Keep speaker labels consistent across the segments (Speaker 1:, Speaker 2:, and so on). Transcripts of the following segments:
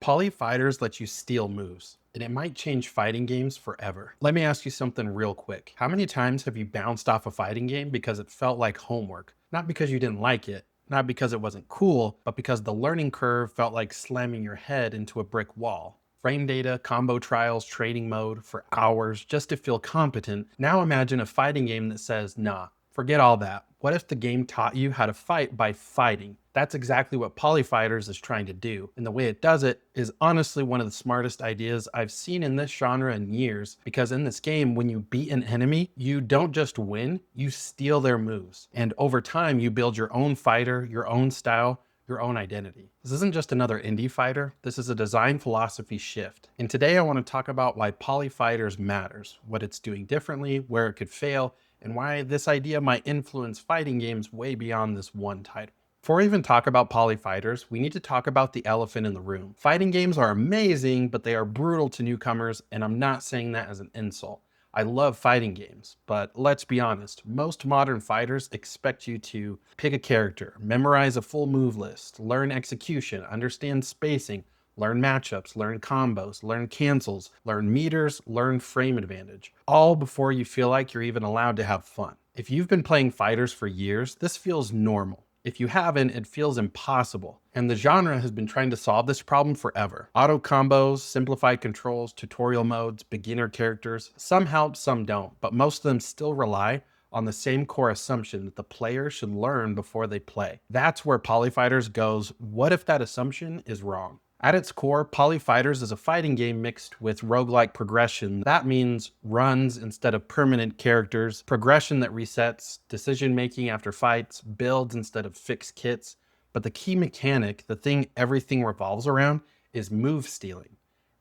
Speaker 1: Poly Fighters lets you steal moves, and it might change fighting games forever. Let me ask you something real quick. How many times have you bounced off a fighting game because it felt like homework? Not because you didn't like it, not because it wasn't cool, but because the learning curve felt like slamming your head into a brick wall. Frame data, combo trials, training mode for hours just to feel competent. Now imagine a fighting game that says, nah, forget all that. What if the game taught you how to fight by fighting? That's exactly what Polyfighters is trying to do. And the way it does it is honestly one of the smartest ideas I've seen in this genre in years, because in this game, when you beat an enemy, you don't just win, you steal their moves. And over time, you build your own fighter, your own style, your own identity. This isn't just another indie fighter, this is a design philosophy shift. And today I want to talk about why Polyfighters matters, what it's doing differently, where it could fail, and why this idea might influence fighting games way beyond this one title. Before we even talk about polyfighters, we need to talk about the elephant in the room. Fighting games are amazing, but they are brutal to newcomers, and I'm not saying that as an insult. I love fighting games, but let's be honest, most modern fighters expect you to pick a character, memorize a full move list, learn execution, understand spacing, learn matchups, learn combos, learn cancels, learn meters, learn frame advantage, all before you feel like you're even allowed to have fun. If you've been playing fighters for years, this feels normal. If you haven't, it feels impossible. And the genre has been trying to solve this problem forever. Auto combos, simplified controls, tutorial modes, beginner characters, some help, some don't, but most of them still rely on the same core assumption that the player should learn before they play. That's where Polyfighters goes, what if that assumption is wrong? At its core, Polyfighters is a fighting game mixed with roguelike progression. That means runs instead of permanent characters, progression that resets, decision making after fights, builds instead of fixed kits. But the key mechanic, the thing everything revolves around, is move stealing.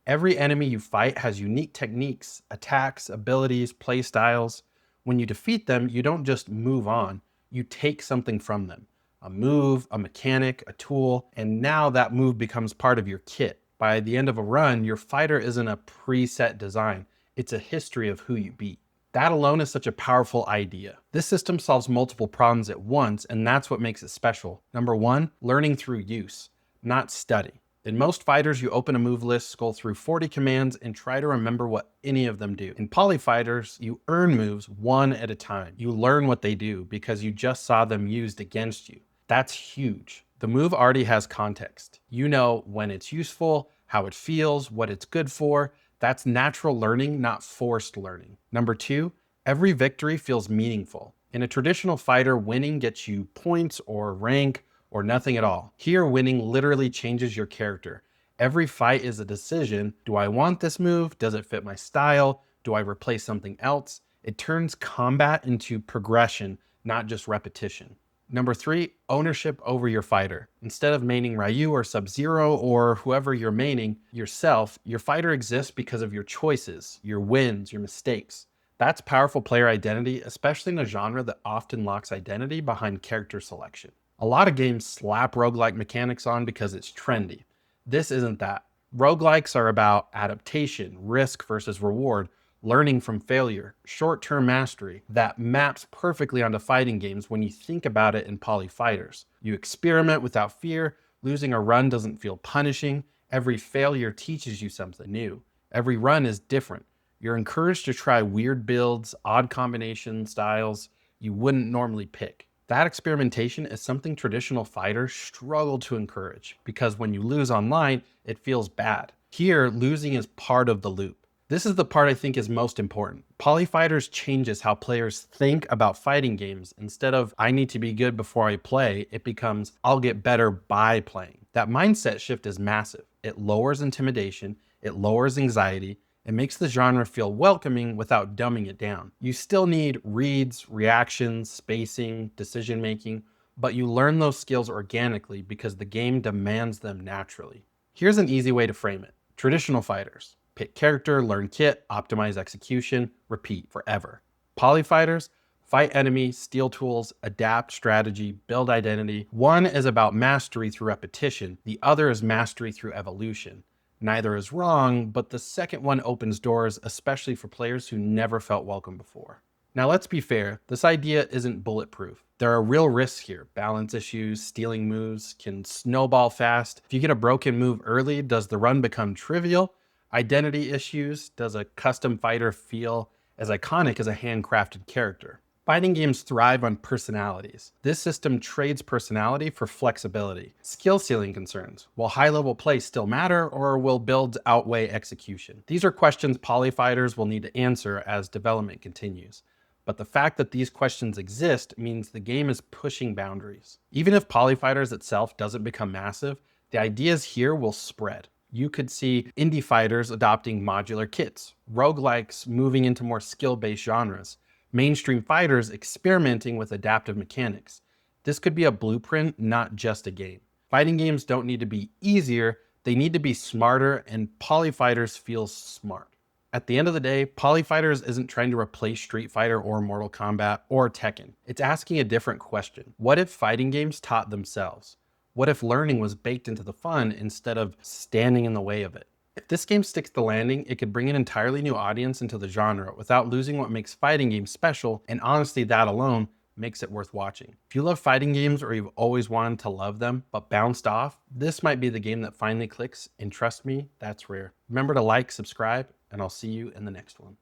Speaker 1: Every enemy you fight has unique techniques, attacks, abilities, play styles. When you defeat them, you don't just move on, you take something from them. A move, a mechanic, a tool, and now that move becomes part of your kit. By the end of a run, your fighter isn't a preset design, it's a history of who you beat. That alone is such a powerful idea. This system solves multiple problems at once, and that's what makes it special. Number one, learning through use, not study. In most fighters, you open a move list, scroll through 40 commands, and try to remember what any of them do. In polyfighters, you earn moves one at a time. You learn what they do because you just saw them used against you. That's huge. The move already has context. You know when it's useful, how it feels, what it's good for. That's natural learning, not forced learning. Number two, every victory feels meaningful. In a traditional fighter, winning gets you points or rank or nothing at all. Here, winning literally changes your character. Every fight is a decision. Do I want this move? Does it fit my style? Do I replace something else? It turns combat into progression, not just repetition. Number three, ownership over your fighter. Instead of maining Ryu or Sub-Zero or whoever you're maining yourself, your fighter exists because of your choices, your wins, your mistakes. That's powerful player identity, especially in a genre that often locks identity behind character selection. A lot of games slap roguelike mechanics on because it's trendy. This isn't that. Roguelikes are about adaptation, risk versus reward, learning from failure, short-term mastery that maps perfectly onto fighting games when you think about it in polyfighters. You experiment without fear, losing a run doesn't feel punishing, every failure teaches you something new. Every run is different. You're encouraged to try weird builds, odd combination styles you wouldn't normally pick. That experimentation is something traditional fighters struggle to encourage because when you lose online, it feels bad. Here, losing is part of the loop. This is the part I think is most important. Polyfighters changes how players think about fighting games. Instead of, I need to be good before I play, it becomes, I'll get better by playing. That mindset shift is massive. It lowers intimidation, it lowers anxiety, it makes the genre feel welcoming without dumbing it down. You still need reads, reactions, spacing, decision making, but you learn those skills organically because the game demands them naturally. Here's an easy way to frame it. Traditional fighters. Pick character, learn kit, optimize execution, repeat forever. Polyfighters, fight enemies, steal tools, adapt strategy, build identity. One is about mastery through repetition, the other is mastery through evolution. Neither is wrong, but the second one opens doors, especially for players who never felt welcome before. Now, let's be fair, this idea isn't bulletproof. There are real risks here. Balance issues, stealing moves can snowball fast. If you get a broken move early, does the run become trivial? Identity issues, does a custom fighter feel as iconic as a handcrafted character? Fighting games thrive on personalities. This system trades personality for flexibility. Skill ceiling concerns. Will high level play still matter, or will builds outweigh execution? These are questions polyfighters will need to answer as development continues. But the fact that these questions exist means the game is pushing boundaries. Even if Polyfighters itself doesn't become massive, the ideas here will spread. You could see indie fighters adopting modular kits, roguelikes moving into more skill-based genres, mainstream fighters experimenting with adaptive mechanics. This could be a blueprint, not just a game. Fighting games don't need to be easier, they need to be smarter, and Polyfighters feels smart. At the end of the day, Polyfighters isn't trying to replace Street Fighter or Mortal Kombat or Tekken. It's asking a different question. What if fighting games taught themselves? What if learning was baked into the fun instead of standing in the way of it? If this game sticks the landing, it could bring an entirely new audience into the genre without losing what makes fighting games special, and honestly, that alone makes it worth watching. If you love fighting games or you've always wanted to love them but bounced off, this might be the game that finally clicks, and trust me, that's rare. Remember to like, subscribe, and I'll see you in the next one.